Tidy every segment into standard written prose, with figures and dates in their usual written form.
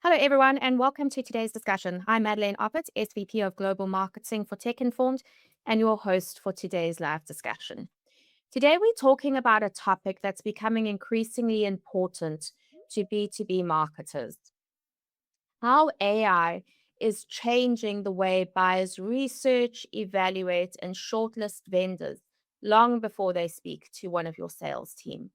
Hello, everyone, and welcome to today's discussion. I'm Madeleine Oppert, SVP of Global Marketing for Tech Informed, and your host for today's live discussion. Today, we're talking about a topic that's becoming increasingly important to B2B marketers: how AI is changing the way buyers research, evaluate, and shortlist vendors long before they speak to one of your sales team.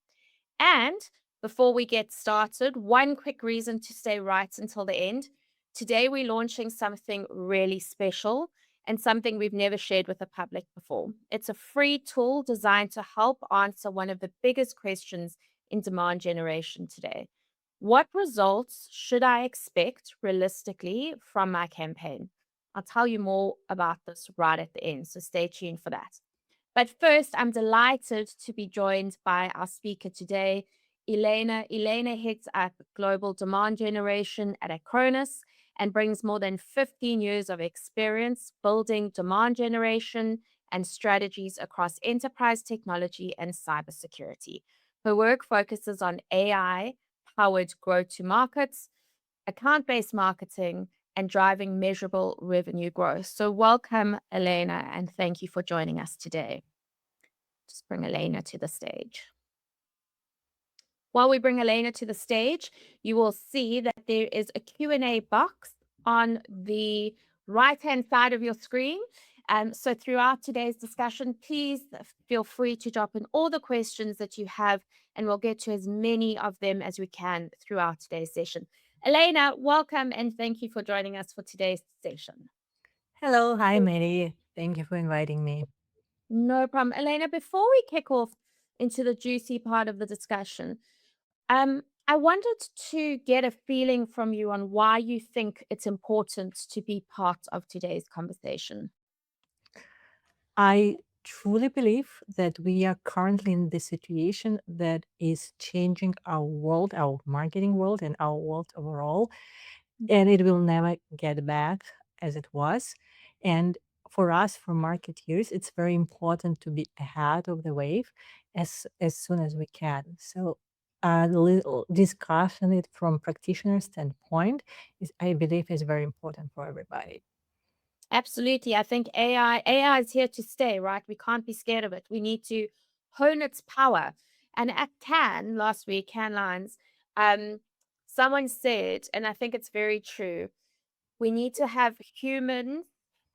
And before we get started, one quick reason to stay right until the end. Today, we're launching something really special and something we've never shared with the public before. It's a free tool designed to help answer one of the biggest questions in demand generation today. What results should I expect realistically from my campaign? I'll tell you more about this right at the end, so stay tuned for that. But first, I'm delighted to be joined by our speaker today, Elena. Elena heads up global demand generation at Acronis and brings more than 15 years of experience building demand generation and strategies across enterprise technology and cybersecurity. Her work focuses on AI powered go to markets, account based marketing, and driving measurable revenue growth. So, welcome, Elena, and thank you for joining us today. Just bring Elena to the stage. While we bring Elena to the stage, you will see that there is a Q&A box on the right-hand side of your screen. So throughout today's discussion, please feel free to drop in all the questions that you have, and we'll get to as many of them as we can throughout today's session. Elena, welcome, and thank you for joining us for today's session. Hello, hi Mary. Thank you for inviting me. No problem. Elena, before we kick off into the juicy part of the discussion, I wanted to get a feeling from you on why you think it's important to be part of today's conversation. I truly believe that we are currently in the situation that is changing our world, our marketing world, and our world overall, and it will never get back as it was. And for us, for marketeers, it's very important to be ahead of the wave as soon as we can. So a little discussion it from practitioner standpoint is, I believe, is very important for everybody. Absolutely. I think AI is here to stay, right? We can't be scared of it. We need to hone its power. And at Cannes last week, Cannes Lions, um, someone said, and I think it's very true, we need to have humans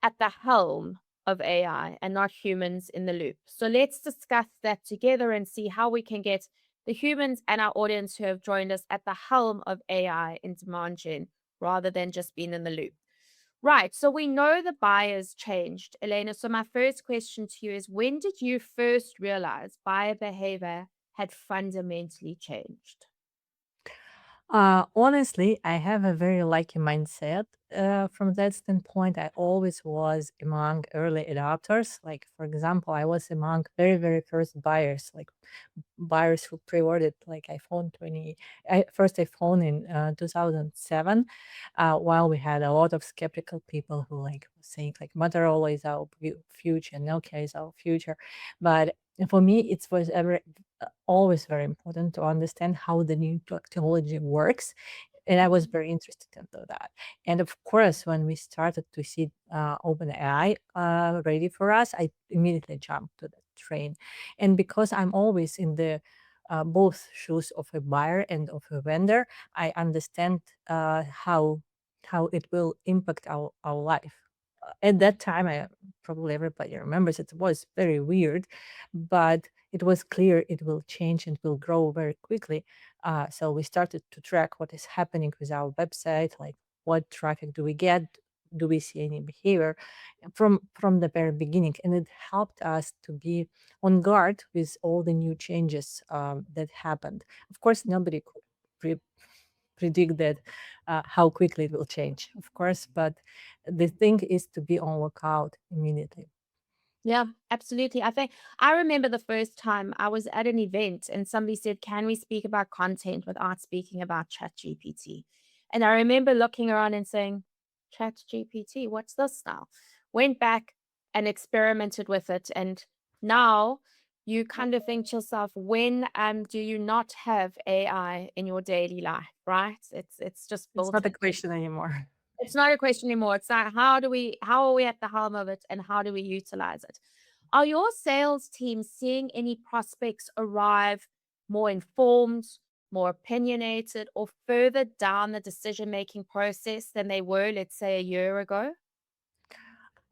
at the helm of AI and not humans in the loop. So let's discuss that together and see how we can get the humans and our audience who have joined us at the helm of AI in demand gen rather than just being in the loop. Right. So we know the buyers changed, Elena. So my first question to you is, when did you first realize buyer behavior had fundamentally changed? Honestly, I have a very lucky mindset. From that standpoint, I always was among early adopters. Like, for example, I was among very first buyers, like buyers who pre-ordered like iPhone 20, first iPhone in 2007, while we had a lot of skeptical people who like was saying like Motorola is our future, Nokia is our future. But for me, it was always very important to understand how the new technology works. And I was very interested into that. And of course, when we started to see OpenAI ready for us, I immediately jumped to the train. And because I'm always in the both shoes of a buyer and of a vendor, I understand how it will impact our life. At that time, probably everybody remembers it was very weird, but it was clear it will change and will grow very quickly. So we started to track what is happening with our website, like what traffic do we get, do we see any behavior from the very beginning, and it helped us to be on guard with all the new changes that happened. Of course, nobody could predict that how quickly it will change, of course, but the thing is to be on lookout immediately. Yeah, absolutely. I think I remember the first time I was at an event and somebody said, "Can we speak about content without speaking about ChatGPT?" And I remember looking around and saying, "ChatGPT, what's this now?" Went back and experimented with it. And now you kind of think to yourself, when do you not have AI in your daily life, right? It's just It's built not a in. question anymore. It's not a question anymore. It's like, how are we at the helm of it and how do we utilize it? Are your sales team seeing any prospects arrive more informed, more opinionated, or further down the decision-making process than they were, let's say, a year ago?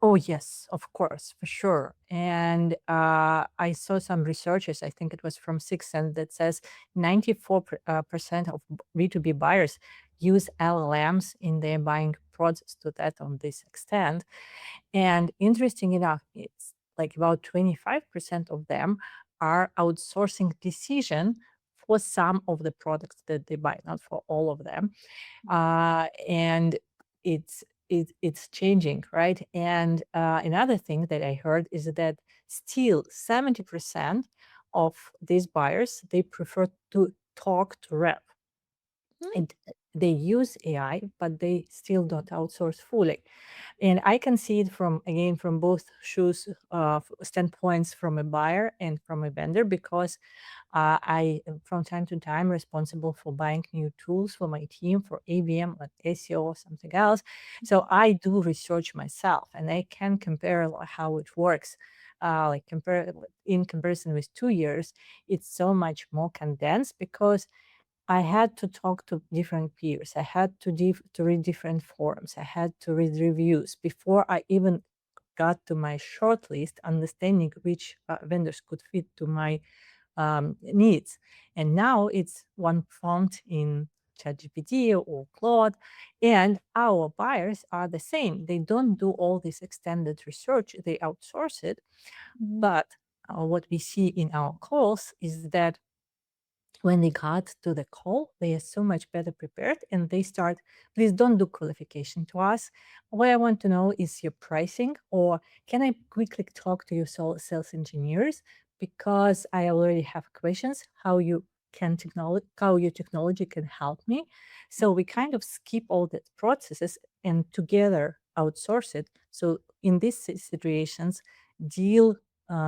Oh, yes, of course, for sure. And I saw some researches, I think it was from Sixth Sense, that says 94% of B2B buyers use LLMs in their buying process to that on this extent. And interesting enough, it's like about 25% of them are outsourcing decision for some of the products that they buy, not for all of them. And it's changing, right? And another thing that I heard is that still 70% of these buyers they prefer to talk to rep, Mhm. and they use AI, but they still don't outsource fully. And I can see it from again from both shoes standpoints, from a buyer and from a vendor, because I am from time to time responsible for buying new tools for my team for ABM or SEO or something else. So I do research myself and I can compare how it works. Like compare in comparison with 2 years, it's so much more condensed because I had to talk to different peers. I had to read different forums. I had to read reviews before I even got to my short list, understanding which vendors could fit to my needs. And now it's one prompt in ChatGPT or Claude, and our buyers are the same. They don't do all this extended research; they outsource it. Mhm. But what we see in our calls is that when they got to the call, they are so much better prepared and they start, please don't do qualification to us. What I want to know is your pricing, or can I quickly talk to your sales engineers because I already have questions how you can technology how your technology can help me. So we kind of skip all the processes and together outsource it. So in these situations, deal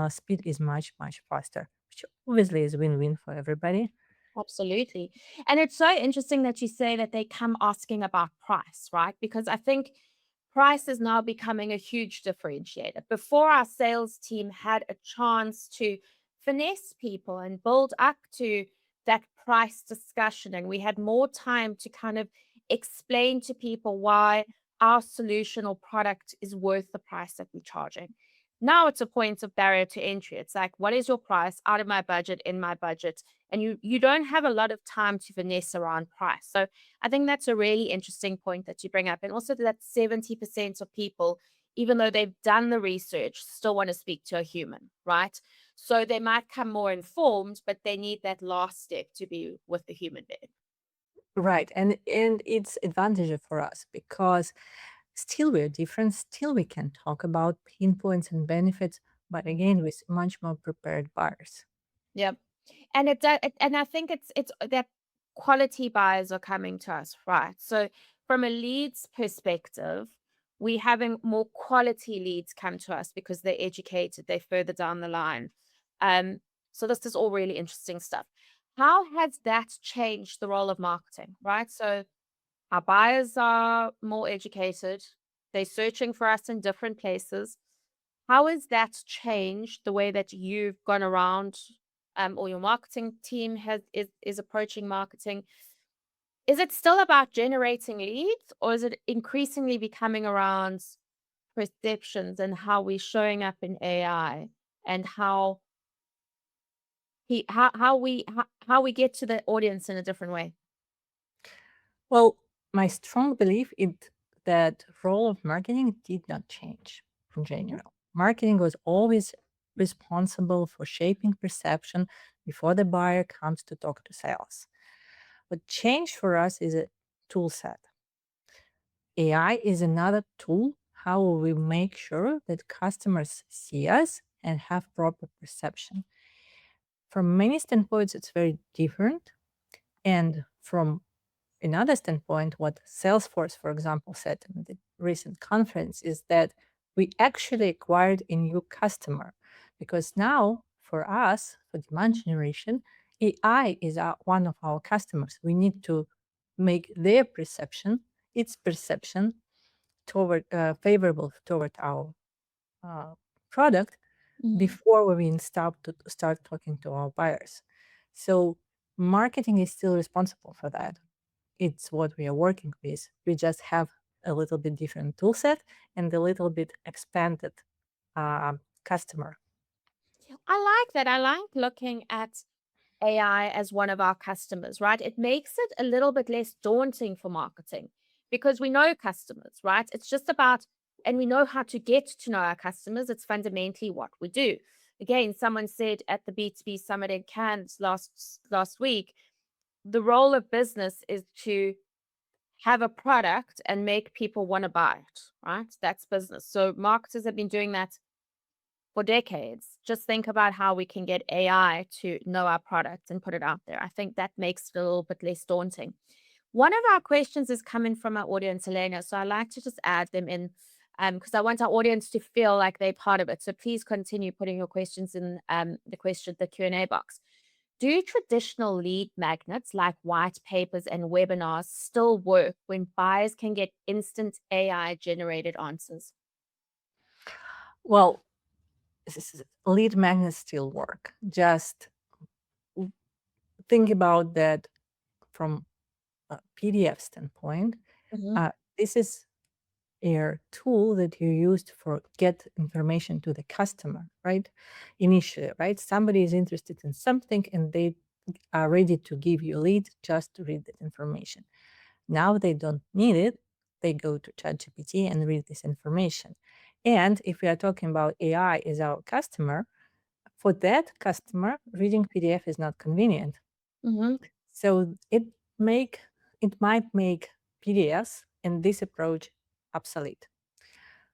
speed is much faster, which obviously is win-win for everybody. Absolutely. And it's so interesting that you say that they come asking about price, right? Because I think price is now becoming a huge differentiator. Before, our sales team had a chance to finesse people and build up to that price discussion, and we had more time to kind of explain to people why our solution or product is worth the price that we're charging. Now it's a point of barrier to entry. It's like, what is your price out of my budget, in my budget? And you don't have a lot of time to finesse around price. So I think that's a really interesting point that you bring up. And also that 70% of people, even though they've done the research, still want to speak to a human, right? So they might come more informed, but they need that last step to be with the human being. Right. And it's advantage for us because still we're different, still we can talk about pain points and benefits, but again with much more prepared buyers. Yep. And and I think it's that quality buyers are coming to us, right? So from a leads perspective, we having more quality leads come to us because they're educated, they're further down the line. Um, so this is all really interesting stuff. How has that changed the role of marketing, right? So our buyers are more educated, they're searching for us in different places. How has that changed the way that you've gone around, or your marketing team is approaching marketing? Is it still about generating leads, or is it increasingly becoming around perceptions and how we're showing up in AI and how we get to the audience in a different way? Well, my strong belief is that role of marketing did not change in Mhm. general. Marketing was always responsible for shaping perception before the buyer comes to talk to sales. What changed for us is a tool set. AI is another tool. How will we make sure that customers see us and have proper perception? From many standpoints, it's very different. And from another standpoint, what Salesforce, for example, said in the recent conference is that we actually acquired a new customer because now for us, for demand generation, AI is one of our customers. We need to make their perception, its perception, toward favorable toward our uh, product Mhm. before we even start talking to our buyers. So marketing is still responsible for that. It's what we are working with. We just have a little bit different tool set and a little bit expanded customer. I like that. I like looking at AI as one of our customers, right? It makes it a little bit less daunting for marketing because we know customers, right? It's just about, and we know how to get to know our customers. It's fundamentally what we do. Again, someone said at the B2B summit in Cannes last week, the role of business is to have a product and make people want to buy it, right? That's business. So marketers have been doing that for decades. Just think about how we can get AI to know our product and put it out there. I think that makes it a little bit less daunting. One of our questions is coming from our audience, Elena. So I like to just add them in because I want our audience to feel like they're part of it. So please continue putting your questions in the Q&A box. Do traditional lead magnets like white papers and webinars still work when buyers can get instant AI generated answers? Well, lead magnets still work. Just think about that from a PDF standpoint. Hmm. Uh, this is a tool that you used for get information to the customer, right? Initially, right? Somebody is interested in something and they are ready to give you a lead just to read that information. Now they don't need it. They go to ChatGPT and read this information. And if we are talking about AI as our customer, for that customer, reading PDF is not convenient. Hmm. So make it might make PDFs and this approach obsolete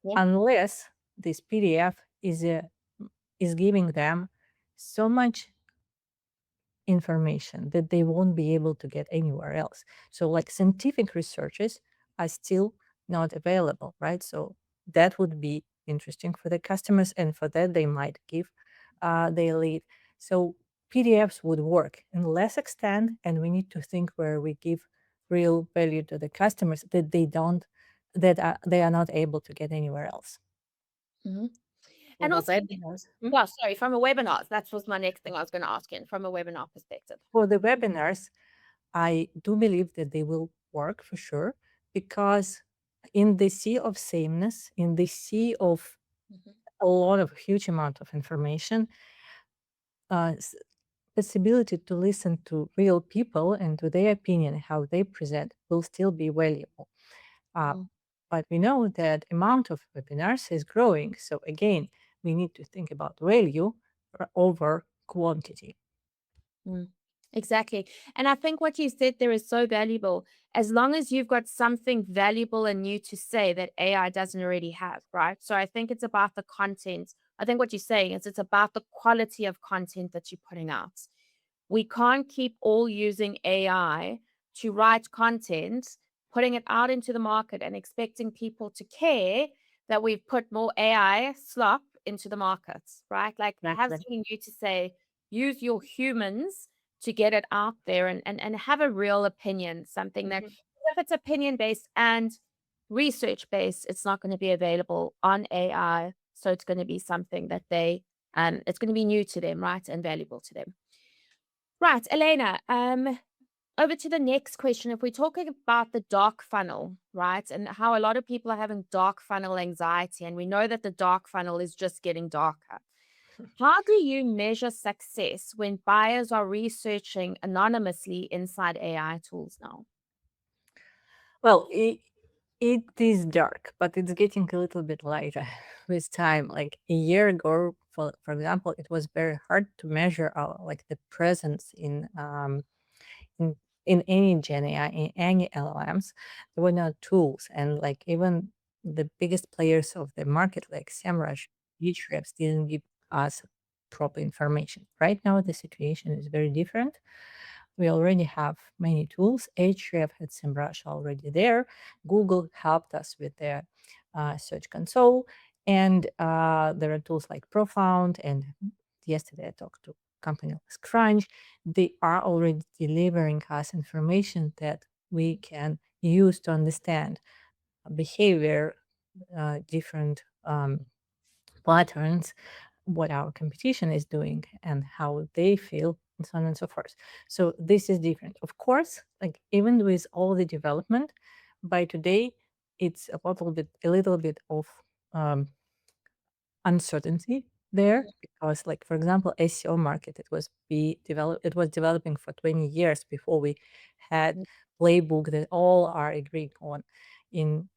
Yeah. unless this PDF is giving them so much information that they won't be able to get anywhere else. So, like scientific researches are still not available, right? So that would be interesting for the customers, and for that they might give their lead. So PDFs would work in less extent, and we need to think where we give real value to the customers that they are not able to get anywhere else. Hmm. For And the also, webinars, well, sorry, from a webinar, that was my next thing I was going to ask you, from a webinar perspective. I do believe that they will work for sure because in the sea of sameness, in the sea of Mhm. a lot of huge amount of information, uh, s- possibility to listen to real people and to their opinion, how they present, will still be valuable. Uh, Mm. but we know that amount of webinars is growing. So again, we need to think about value over quantity. Mm. Exactly. And I think what you said there is so valuable. As long as you've got something valuable and new to say that AI doesn't already have, right? So I think it's about the content. I think what you're saying is it's about the quality of content that you're putting out. We can't keep all using AI to write content, putting it out into the market and expecting people to care that we've put more AI slop into the markets, right? Like have Exactly. something new to say, use your humans to get it out there and have a real opinion, something that if it's opinion based and research based, it's not going to be available on AI. So it's going to be something that it's going to be new to them, right? And valuable to them. Right, Elena, over to the next question. If we're talking about the dark funnel, right, and how a lot of people are having dark funnel anxiety, and we know that the dark funnel is just getting darker. How do you measure success when buyers are researching anonymously inside AI tools now? Well, it is dark, but it's getting a little bit lighter with time. Like a year ago, for example, it was very hard to measure our like the presence in in any Gen AI, in any LLMs. There were no tools, and like even the biggest players of the market, like SEMrush, Ahrefs, didn't give us proper information. Right now, the situation is very different. We already have many tools. Ahrefs had SEMrush already there. Google helped us with their Search Console. And there are tools like Profound and yesterday I talked to a company like Crunch. They are already delivering us information that we can use to understand behavior, different patterns, what our competition is doing and how they feel, and so on and so forth. So this is different. Of course, like even with all the development, by today it's a little bit of um, uncertainty there because, like for example, SEO market, it was developing for 20 years before we had playbook that all are agreeing on. In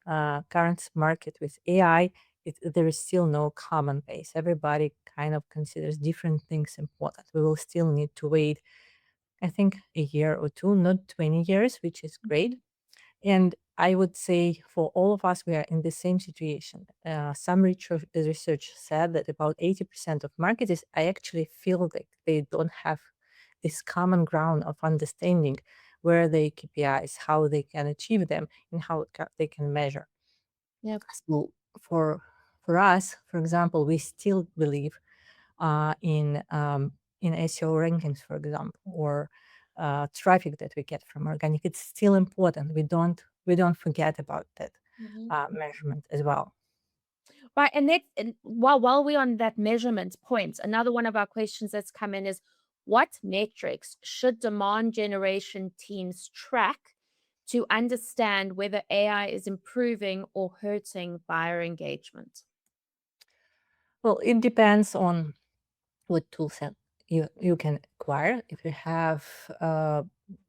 current market with AI, there is still no common base. Everybody kind of considers different things important. We will still need to wait, I think, a year or two, not 20 years, which is great. And I would say for all of us, we are in the same situation. Some research said that about 80% of marketers, I actually feel like they don't have this common ground of understanding where the KPIs, how they can achieve them, and how they can measure. Yep. So for us, for example, we still believe uh, in um, in SEO rankings, for example, or traffic that we get from organic. It's still important. We don't forget about that Mhm. measurement as well. Right, and while we're on that measurement point, another one of our questions that's come in is, what metrics should demand generation teams track to understand whether AI is improving or hurting buyer engagement? Well, it depends on what tool set you can acquire. If you have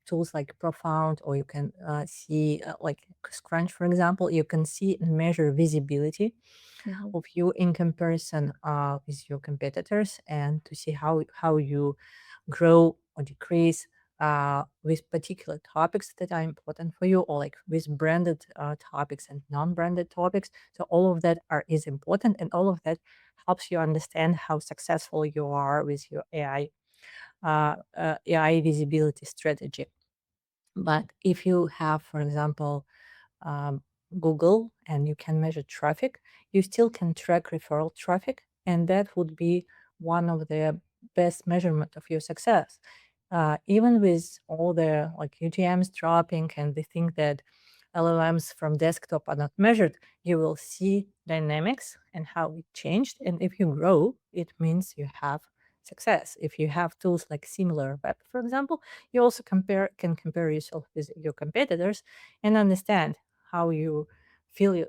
tools like Profound, or you can see like Scrunch, for example, you can see and measure visibility Mhm. of you in comparison with your competitors, and to see how you grow or decrease with particular topics that are important for you, or like with branded topics and non-branded topics. So all of that is important, and all of that helps you understand how successful you are with your AI visibility strategy. But if you have, for example, um, Google, and you can measure traffic, you still can track referral traffic, and that would be one of the best measurement of your success. Even with all the like UTMs dropping, and they think that LLMs from desktop are not measured, you will see dynamics and how it changed. And if you grow, it means you have success. If you have tools like Similar Web, for example, you also can compare yourself with your competitors and understand how you feel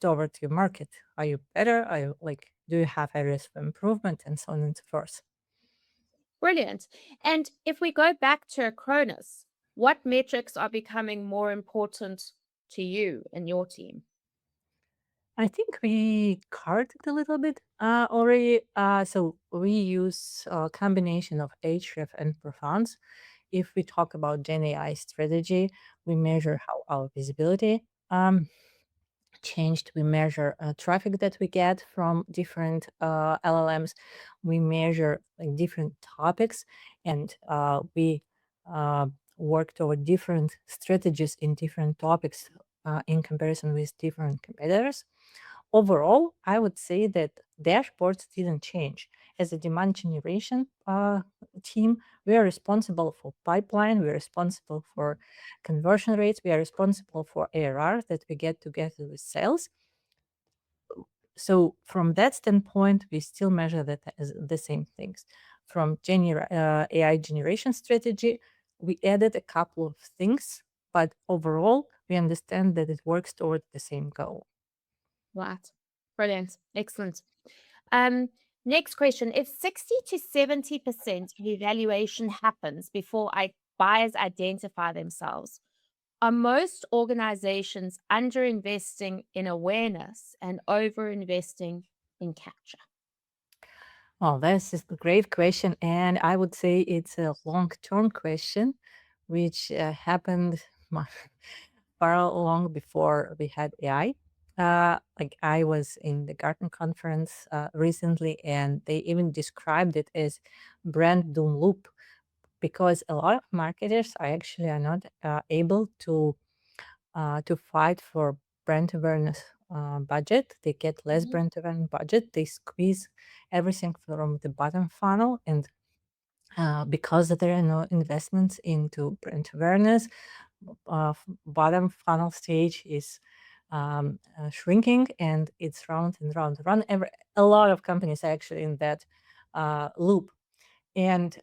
towards your market. Are you better? Are you like, do you have areas for improvement, and so on and so forth? Brilliant. And if we go back to Acronis, what metrics are becoming more important to you and your team? I think we covered it a little bit already. So we use a combination of Href and Profounds. If we talk about Gen AI strategy, we measure how our visibility changed. We measure traffic that we get from different LLMs. We measure like different topics, and we uh, work toward different strategies in different topics in comparison with different competitors. Overall, I would say that dashboards didn't change. As a demand generation team, we are responsible for pipeline, we are responsible for conversion rates, we are responsible for ARR that we get together with sales. So from that standpoint, we still measure that as the same things. From AI generation strategy, we added a couple of things, but overall, we understand that it works toward the same goal. Right. Brilliant. Excellent. Um, Next question. If 60 to 70% of evaluation happens before buyers identify themselves, are most organizations underinvesting in awareness and overinvesting in capture? Well, this is a great question, and I would say it's a long-term question, which happened mu- far long before we had AI. Like I was in the Gartner conference recently, and they even described it as brand doom loop, because a lot of marketers are not able to fight for brand awareness budget. They get less Mhm. brand awareness budget. They squeeze everything from the bottom funnel, and because there are no investments into brand awareness, bottom funnel stage is shrinking, and it's round and round and round. A lot of companies are actually in that loop, and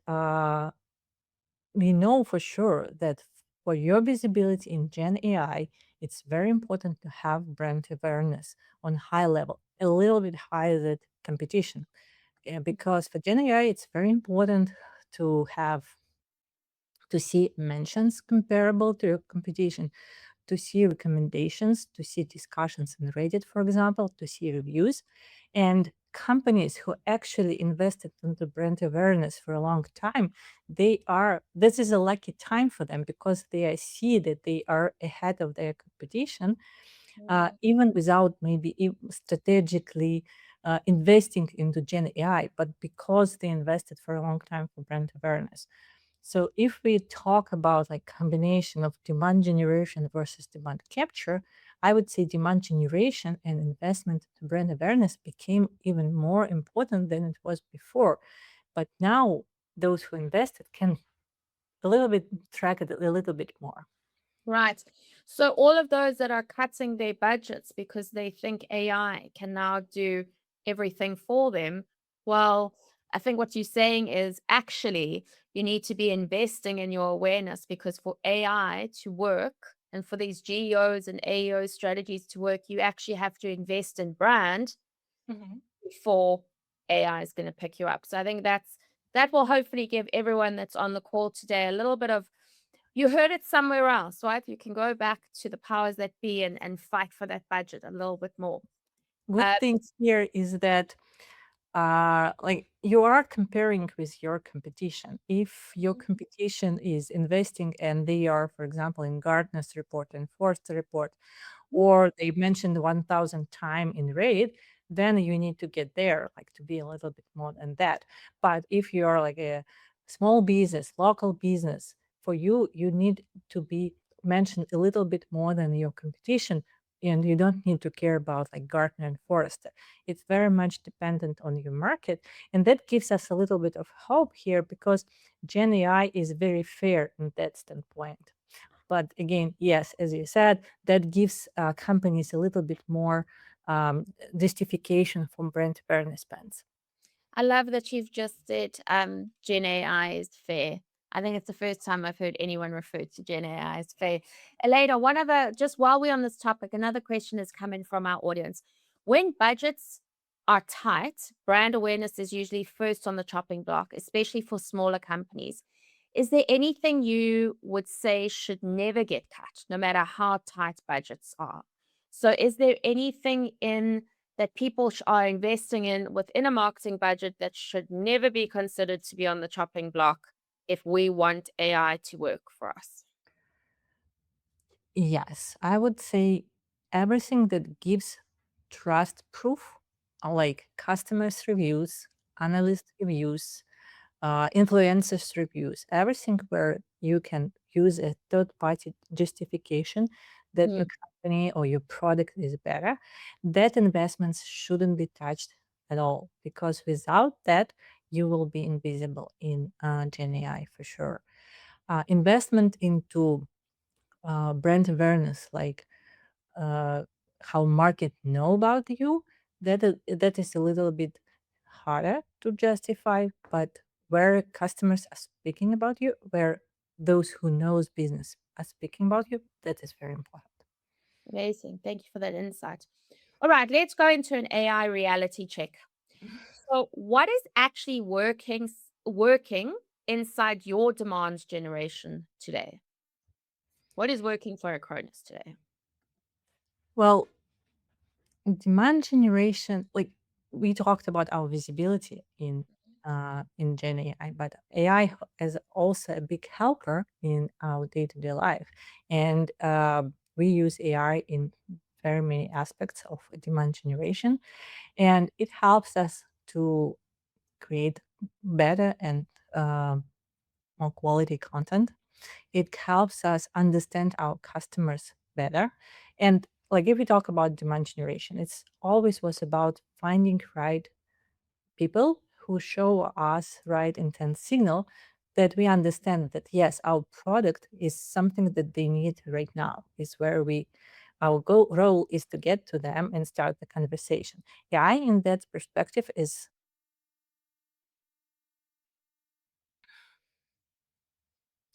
we know for sure that for your visibility in Gen AI, it's very important to have brand awareness on high level, a little bit higher than competition. Because for Gen AI, it's very important to have to see mentions comparable to your competition, to see recommendations, to see discussions in Reddit, for example, to see reviews. And companies who actually invested into brand awareness for a long time, this is a lucky time for them because see that they are ahead of their competition, Mm. even without maybe strategically investing into Gen AI, but because they invested for a long time for brand awareness. So if we talk about like combination of demand generation versus demand capture, I would say demand generation and investment to brand awareness became even more important than it was before. But now those who invested can a little bit track it a little bit more. Right. So all of those that are cutting their budgets because they think AI can now do everything for them, well, I think what you're saying is actually you need to be investing in your awareness because for AI to work and for these GEOs and AEO strategies to work, you actually have to invest in brand Mhm. before AI is going to pick you up. So I think that will hopefully give everyone that's on the call today a little bit of you heard it somewhere else, right? You can go back to the powers that be and fight for that budget a little bit more. Good Uh, thing here is that like you are comparing with your competition. If your competition is investing and they are, for example, in Gartner's report and Forrester report, or they mentioned 1000 time in rate, then you need to get there, like to be a little bit more than that. But if you are like a small business, local business, for you, you need to be mentioned a little bit more than your competition. And you don't need to care about like Gartner and Forrester. It's very much dependent on your market. And that gives us a little bit of hope here because Gen AI is very fair in that standpoint. But again, yes, as you said, that gives companies a little bit more um, justification for brand awareness spends. I love that you've just said Gen AI is fair. I think it's the first time I've heard anyone refer to Gen AI as fair. Elena, one other, just while we're on this topic, another question is coming from our audience. When budgets are tight, brand awareness is usually first on the chopping block, especially for smaller companies. Is there anything you would say should never get cut, no matter how tight budgets are? So, is there anything in that people are investing in within a marketing budget that should never be considered to be on the chopping block if we want AI to work for us? Yes, I would say everything that gives trust proof, like customers' reviews, analyst reviews, influencers' reviews, everything where you can use a third party justification that Mm, your company or your product is better, that investments shouldn't be touched at all because without that, you will be invisible in Gen AI for sure. Investment into brand awareness, like uh, how market know about you, that is a little bit harder to justify. But where customers are speaking about you, where those who knows business are speaking about you, that is very important. amazing. Thank you for that insight. All right, let's go into an AI reality check. So, what is actually working inside your demand generation today? What is working for Acronis today? Well, demand generation, like we talked about our visibility in Gen AI, but AI is also a big helper in our day-to-day life, and we use AI in very many aspects of demand generation, and it helps us to create better and more quality content. It helps us understand our customers better. And like if we talk about demand generation, it's always was about finding right people who show us right intent signal that we understand that yes, our product is something that they need right now, is where we our role is to get to them and start the conversation. AI in that perspective is,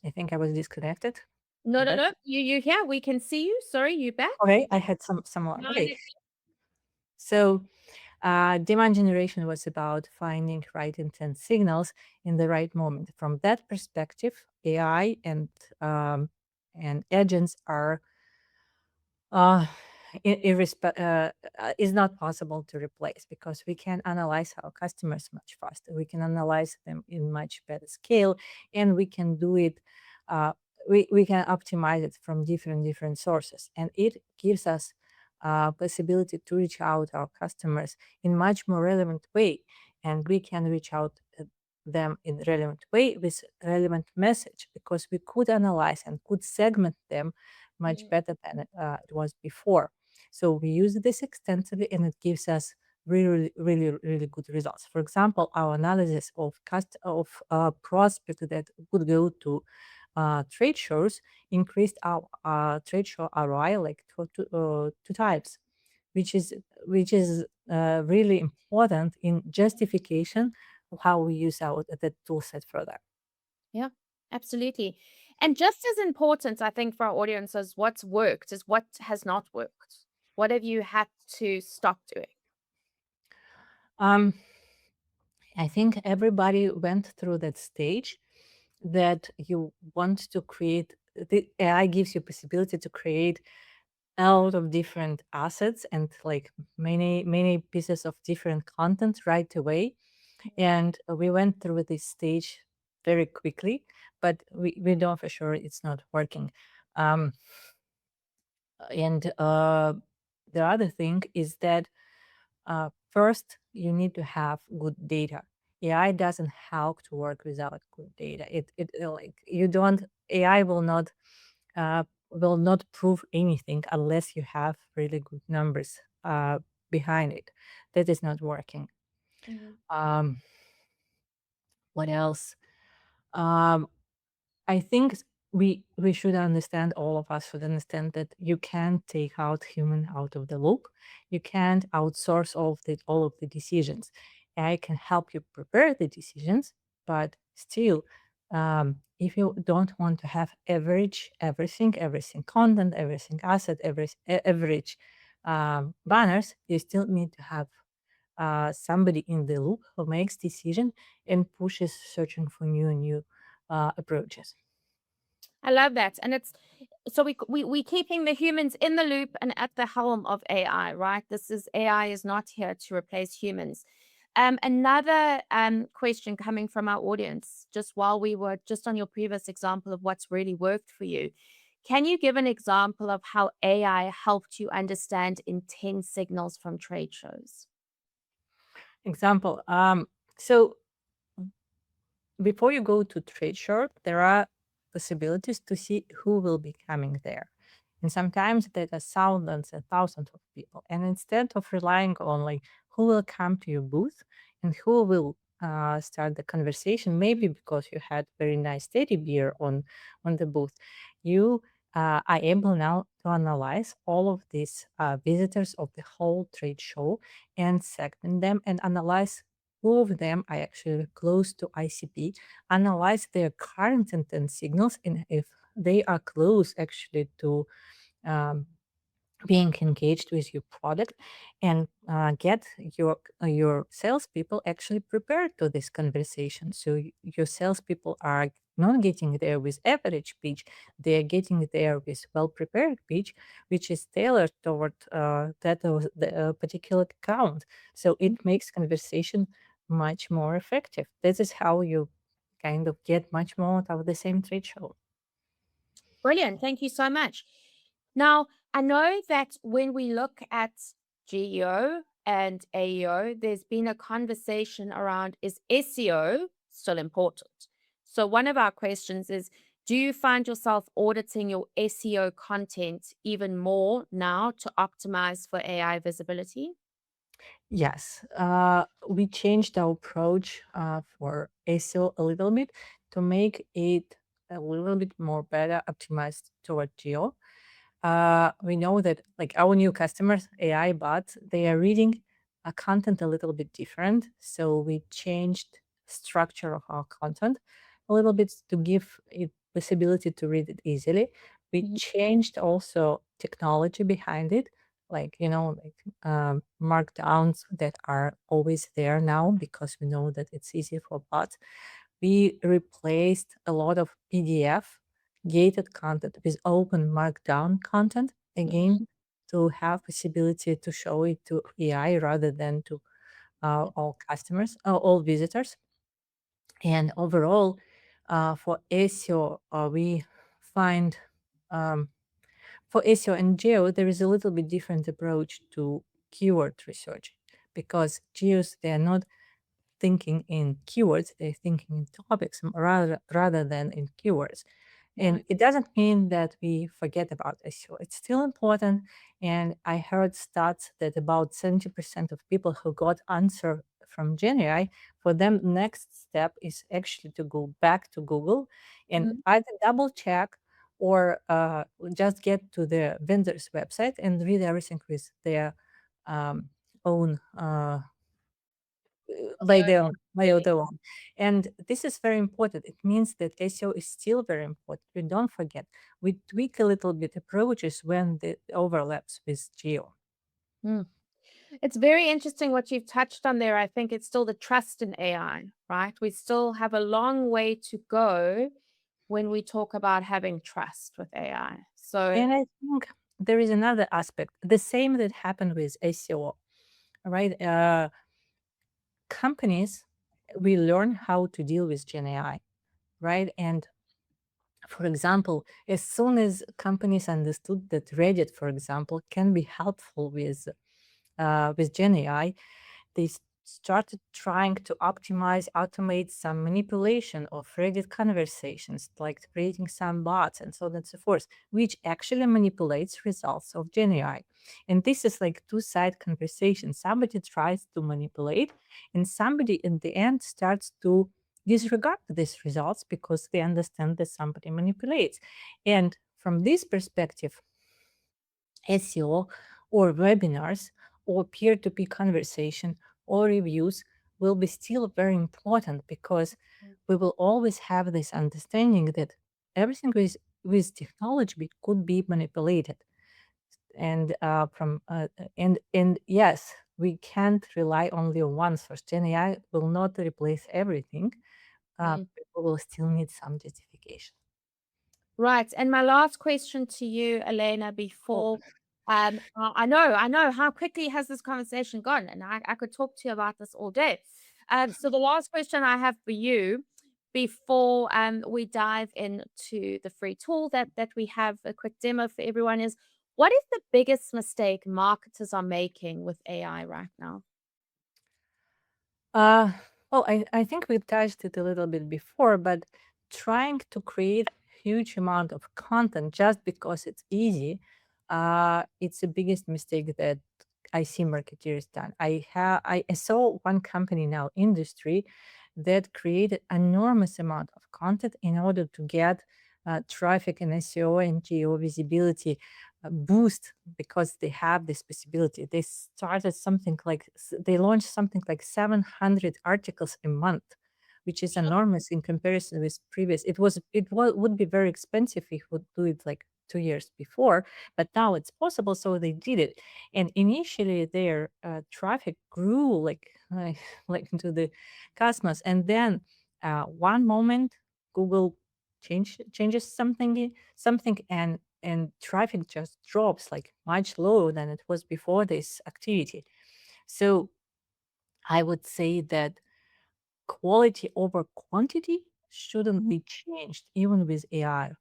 I think I was disconnected. No, no, Back. no. You here? We can see you. Sorry, you back? Okay, I had someone. No, Okay, so demand generation was about finding right intent signals in the right moment. From that perspective, AI and agents are uh, is not possible to replace because we can analyze our customers much faster. We can analyze them in much better scale, and we can do it. Uh, we can optimize it from different sources, and it gives us possibility to reach out our customers in much more relevant way, and we can reach out them in relevant way with relevant message because we could analyze and could segment them much Mhm. better than it was before. So we use this extensively, and it gives us really good results. For example, our analysis of prospects that would go to trade shows increased our trade show ROI like two times, which is really important in justification of how we use our the tool set further. Yeah, absolutely. And just as important, I think, for our audience as what's worked is what has not worked. What have you had to stop doing? Um, I think everybody went through that stage that you want to create. The AI gives you possibility to create a lot of different assets and like many pieces of different content right away. And we went through this stage very quickly, but we know for sure it's not working. Um, and the other thing is that first, you need to have good data. AI doesn't help to work without good data. Like you don't AI will not prove anything unless you have really good numbers behind it. That is not working. Mhm. Um, what else? Um, I think we should understand, all of us should understand that you can't take out human out of the loop. You can't outsource all of the decisions. AI can help you prepare the decisions, but still, if you don't want to have everything content, everything asset, average banners, you still need to have somebody in the loop who makes decision and pushes searching for new and new approaches. I love that. And it's so we keeping the humans in the loop and at the helm of AI, right? This is AI is not here to replace humans. Another question coming from our audience, just while we were just on your previous example of what's really worked for you. Can you give an example of how AI helped you understand intent signals from trade shows? Example. So before you go to trade show, there are possibilities to see who will be coming there. And sometimes there are thousands and thousands of people. And instead of relying on like who will come to your booth and who will start the conversation, maybe because you had very nice teddy beer on the booth, you are able now to analyze all of these visitors of the whole trade show and segment them and analyze who of them are actually close to ICP, analyze their current intent signals, and if they are close actually to um, being engaged with your product, and get your salespeople actually prepared to this conversation. So your salespeople are not getting there with average pitch; they are getting there with well prepared pitch, which is tailored toward the particular account. So it makes conversation much more effective. This is how you kind of get much more out of the same trade show. Brilliant. Thank you so much. Now, I know that when we look at GEO and AEO, there's been a conversation around is SEO still important? So, one of our questions is Do you find yourself auditing your SEO content even more now to optimize for AI visibility? Yes, we changed our approach for ASO a little bit to make it a little bit more better optimized toward geo. We know that like our new customers, AI bots, they are reading content a little bit different. So we changed structure of our content a little bit to give it possibility to read it easily. We Mhm, changed also technology behind it, like like markdowns that are always there now because we know that it's easy for bots. We replaced a lot of PDF gated content with open markdown content again mhm, to have possibility to show it to AI rather than to all customers, all visitors. And overall, for SEO, we find um, for SEO and geo there is a little bit different approach to keyword research because geos they are not thinking in keywords, they're thinking in topics rather than in keywords. And right. it doesn't mean that we forget about SEO. It's still important. And I heard stats that about 70% of people who got answer from GenAI, for them, next step is actually to go back to Google and Mhm. either double check or just get to the vendor's website and read everything with their um, own by Okay, their own really. and this is very important. It means that SEO is still very important. We don't forget. We tweak a little bit approaches when it overlaps with geo. Mm. It's very interesting what you've touched on there. I think it's still the trust in AI, right? We still have a long way to go when we talk about having trust with AI. So, And I think there is another aspect, the same that happened with SEO, right? Companies, we learn how to deal with Gen AI, right? And for example, as soon as companies understood that Reddit, for example, can be helpful with Gen AI, they started trying to automate some manipulation of Reddit conversations, like creating some bots and so on and so forth, which actually manipulates results of Gen AI. And this is like two-side conversation. Somebody tries to manipulate, and somebody in the end starts to disregard these results because they understand that somebody manipulates. And from this perspective, SEO or webinars or peer-to-peer conversation or reviews will be still very important because we will always have this understanding that everything with technology could be manipulated and and yes, we can't rely only on one source. Gen AI will not replace everything. mm, People will still need some justification. right. And my last question to you, Elena, Oh, before I know how quickly has this conversation gone, and I could talk to you about this all day. So the last question I have for you before we dive into the free tool that we have a quick demo for everyone is what is the biggest mistake marketers are making with AI right now? Uh, well, I think we touched it a little bit before, but trying to create huge amount of content just because it's easy, it's the biggest mistake that I see marketeers done. I saw one company now industry that created enormous amount of content in order to get traffic and SEO and geo visibility boost because they have this possibility. They started something like they launched something like 700 articles a month, which is enormous in comparison with previous. It would be very expensive if we would do it like 2 years before, but now it's possible, so they did it. And initially, their traffic grew like into the cosmos, and then one moment Google changes something and traffic just drops like much lower than it was before this activity. So I would say that quality over quantity shouldn't be changed even with AI.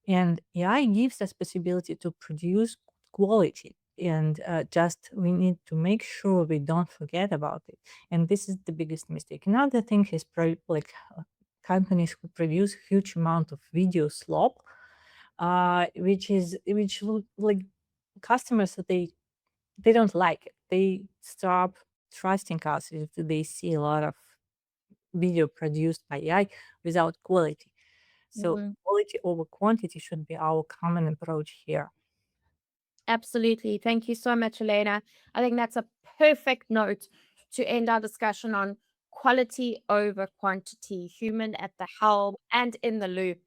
And AI gives us possibility to produce quality. And just we need to make sure we don't forget about it. And this is the biggest mistake. Another thing is companies who produce huge amount of video slop, which look like customers that they don't like it. They stop trusting us if they see a lot of video produced by AI without quality. So Mhm. quality over quantity should be our common approach here. Absolutely. Thank you so much, Elena. I think that's a perfect note to end our discussion on quality over quantity, human at the helm and in the loop.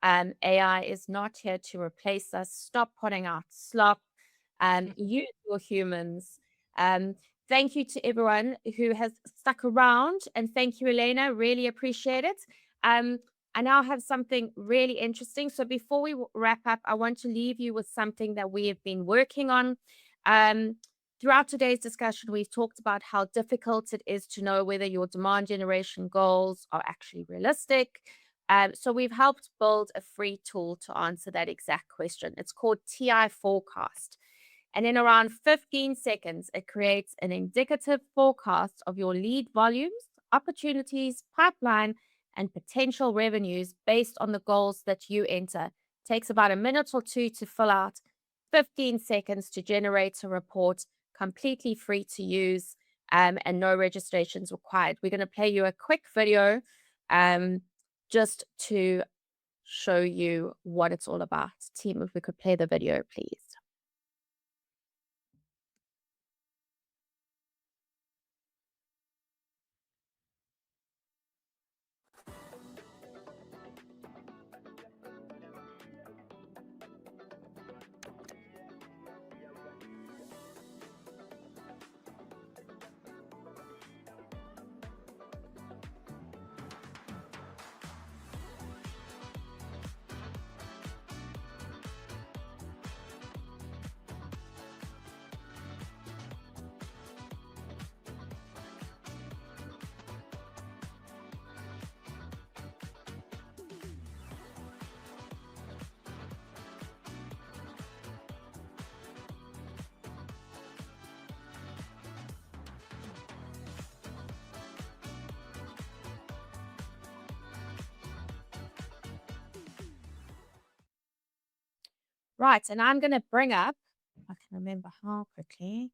AI is not here to replace us. Stop putting out slop. Use your humans. Um, Thank you to everyone who has stuck around. And thank you, Elena. Really appreciate it. Um, I now have something really interesting. So before we wrap up, I want to leave you with something that we have been working on. Um, Throughout today's discussion, we've talked about how difficult it is to know whether your demand generation goals are actually realistic. So we've helped build a free tool to answer that exact question. It's called TI Forecast. And in around 15 seconds, it creates an indicative forecast of your lead volumes, opportunities, pipeline, and potential revenues based on the goals that you enter. Takes about a minute or two to fill out, 15 seconds to generate a report, completely free to use, and no registrations required. We're going to play you a quick video um, just to show you what it's all about. Team, if we could play the video, please. Right, and I'm going to bring up, I can remember how quickly,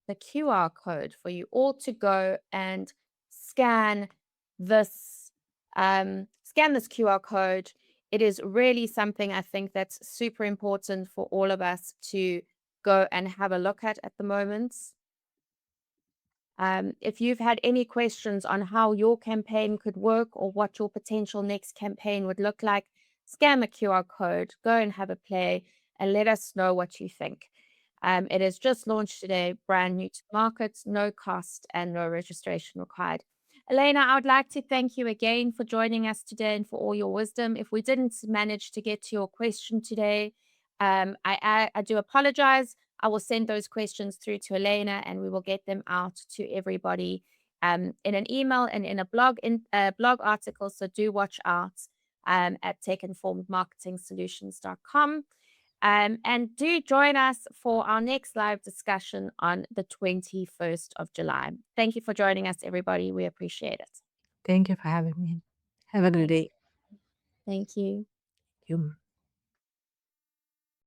the QR code for you all to go and scan this scan this QR code. It is really something I think that's super important for all of us to go and have a look at the moment. If you've had any questions on how your campaign could work or what your potential next campaign would look like, scan the QR code, go and have a play, and let us know what you think. It is just launched today, brand new to market, no cost and no registration required. Elena, I would like to thank you again for joining us today and for all your wisdom. If we didn't manage to get to your question today, I do apologize. I will send those questions through to Elena and we will get them out to everybody in an email and in a blog article. So do watch out at techinformedmarketingsolutions.com. And do join us for our next live discussion on the 21st of July. Thank you for joining us, everybody. We appreciate it. Thank you for having me. Have a good Thanks. day. Thank you. You.